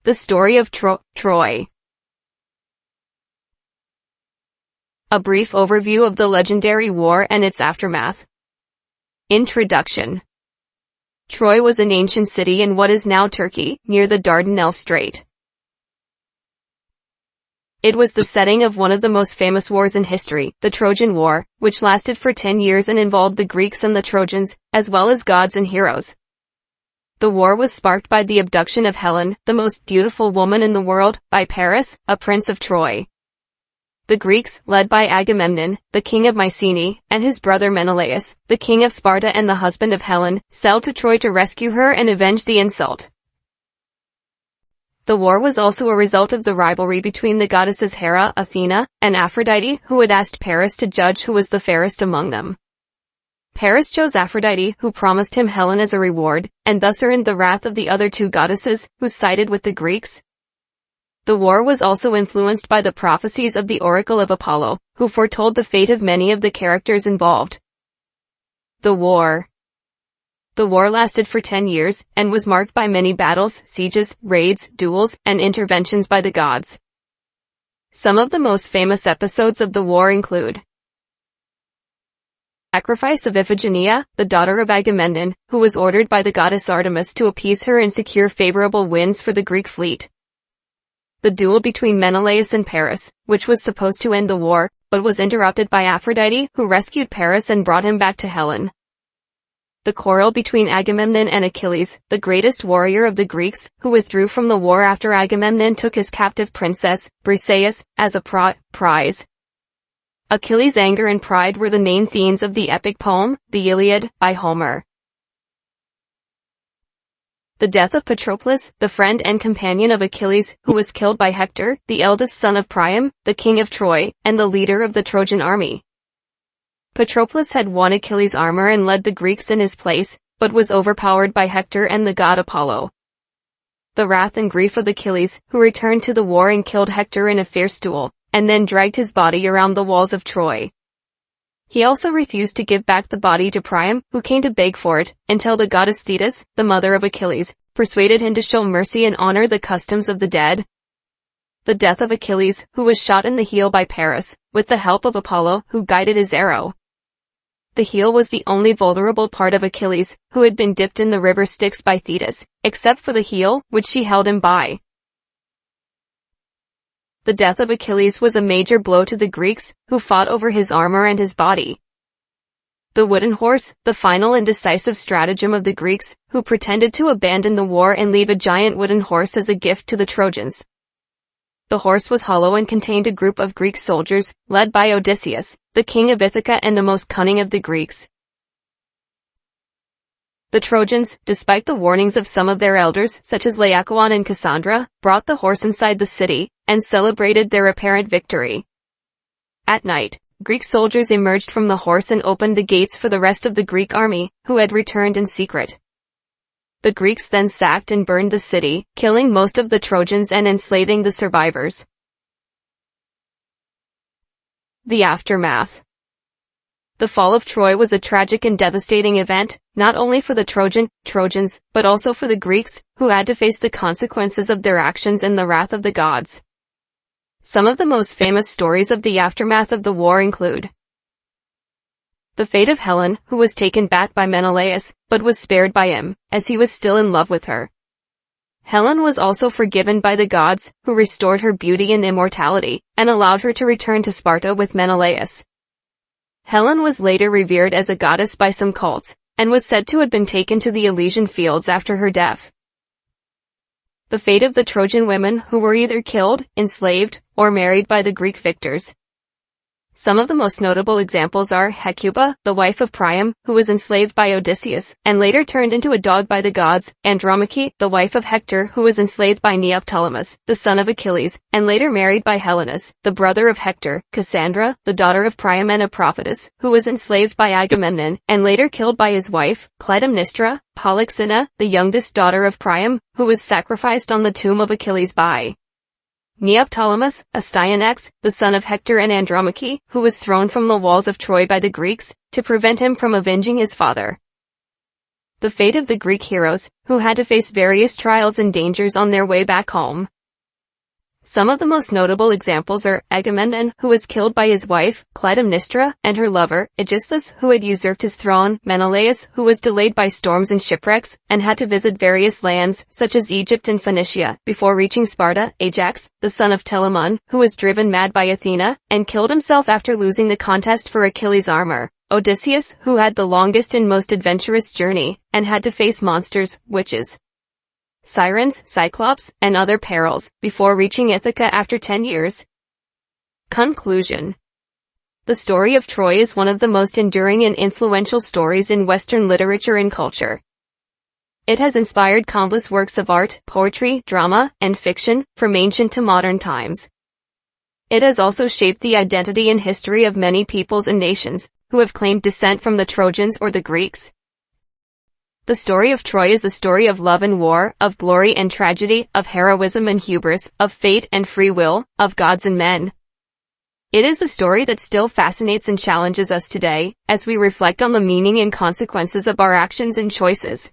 The story of Troy. A brief overview of the legendary war and its aftermath. Introduction. Troy was an ancient city in what is now Turkey, near the Dardanelles Strait. It was the setting of one of the most famous wars in history, the Trojan War, which lasted for 10 years and involved the Greeks and the Trojans, as well as gods and heroes. The war was sparked by the abduction of Helen, the most beautiful woman in the world, by Paris, a prince of Troy. The Greeks, led by Agamemnon, the king of Mycenae, and his brother Menelaus, the king of Sparta and the husband of Helen, sailed to Troy to rescue her and avenge the insult. The war was also a result of the rivalry between the goddesses Hera, Athena, and Aphrodite, who had asked Paris to judge who was the fairest among them. Paris chose Aphrodite, who promised him Helen as a reward, and thus earned the wrath of the other two goddesses, who sided with the Greeks. The war was also influenced by the prophecies of the oracle of Apollo, who foretold the fate of many of the characters involved. The war lasted for 10 years, and was marked by many battles, sieges, raids, duels, and interventions by the gods. Some of the most famous episodes of the war include sacrifice of Iphigenia, the daughter of Agamemnon, who was ordered by the goddess Artemis to appease her and secure favorable winds for the Greek fleet. The duel between Menelaus and Paris, which was supposed to end the war, but was interrupted by Aphrodite, who rescued Paris and brought him back to Helen. The quarrel between Agamemnon and Achilles, the greatest warrior of the Greeks, who withdrew from the war after Agamemnon took his captive princess, Briseis, as a prize. Achilles' anger and pride were the main themes of the epic poem, the Iliad, by Homer. The death of Patroclus, the friend and companion of Achilles, who was killed by Hector, the eldest son of Priam, the king of Troy, and the leader of the Trojan army. Patroclus had won Achilles' armor and led the Greeks in his place, but was overpowered by Hector and the god Apollo. The wrath and grief of Achilles, who returned to the war and killed Hector in a fierce duel, and then dragged his body around the walls of Troy. He also refused to give back the body to Priam, who came to beg for it, until the goddess Thetis, the mother of Achilles, persuaded him to show mercy and honor the customs of the dead. The death of Achilles, who was shot in the heel by Paris, with the help of Apollo, who guided his arrow. The heel was the only vulnerable part of Achilles, who had been dipped in the river Styx by Thetis, except for the heel, which she held him by. The death of Achilles was a major blow to the Greeks, who fought over his armor and his body. The wooden horse, the final and decisive stratagem of the Greeks, who pretended to abandon the war and leave a giant wooden horse as a gift to the Trojans. The horse was hollow and contained a group of Greek soldiers, led by Odysseus, the king of Ithaca and the most cunning of the Greeks. The Trojans, despite the warnings of some of their elders, such as Laocoon and Cassandra, brought the horse inside the city, and celebrated their apparent victory. At night, Greek soldiers emerged from the horse and opened the gates for the rest of the Greek army, who had returned in secret. The Greeks then sacked and burned the city, killing most of the Trojans and enslaving the survivors. The aftermath. The fall of Troy was a tragic and devastating event, not only for the Trojans, but also for the Greeks, who had to face the consequences of their actions and the wrath of the gods. Some of the most famous stories of the aftermath of the war include the fate of Helen, who was taken back by Menelaus, but was spared by him, as he was still in love with her. Helen was also forgiven by the gods, who restored her beauty and immortality, and allowed her to return to Sparta with Menelaus. Helen was later revered as a goddess by some cults, and was said to have been taken to the Elysian fields after her death. The fate of the Trojan women, who were either killed, enslaved, or married by the Greek victors. Some of the most notable examples are Hecuba, the wife of Priam, who was enslaved by Odysseus, and later turned into a dog by the gods, Andromache, the wife of Hector, who was enslaved by Neoptolemus, the son of Achilles, and later married by Helenus, the brother of Hector, Cassandra, the daughter of Priam and a prophetess, who was enslaved by Agamemnon, and later killed by his wife, Clytemnestra, Polyxena, the youngest daughter of Priam, who was sacrificed on the tomb of Achilles by Neoptolemus, Astyanax, the son of Hector and Andromache, who was thrown from the walls of Troy by the Greeks, to prevent him from avenging his father. The fate of the Greek heroes, who had to face various trials and dangers on their way back home. Some of the most notable examples are Agamemnon, who was killed by his wife, Clytemnestra, and her lover, Aegisthus, who had usurped his throne, Menelaus, who was delayed by storms and shipwrecks, and had to visit various lands, such as Egypt and Phoenicia, before reaching Sparta, Ajax, the son of Telamon, who was driven mad by Athena, and killed himself after losing the contest for Achilles' armor. Odysseus, who had the longest and most adventurous journey, and had to face monsters, witches, sirens, cyclops, and other perils, before reaching Ithaca after 10 years. Conclusion. The story of Troy is one of the most enduring and influential stories in Western literature and culture. It has inspired countless works of art, poetry, drama, and fiction, from ancient to modern times. It has also shaped the identity and history of many peoples and nations, who have claimed descent from the Trojans or the Greeks. The story of Troy is a story of love and war, of glory and tragedy, of heroism and hubris, of fate and free will, of gods and men. It is a story that still fascinates and challenges us today, as we reflect on the meaning and consequences of our actions and choices.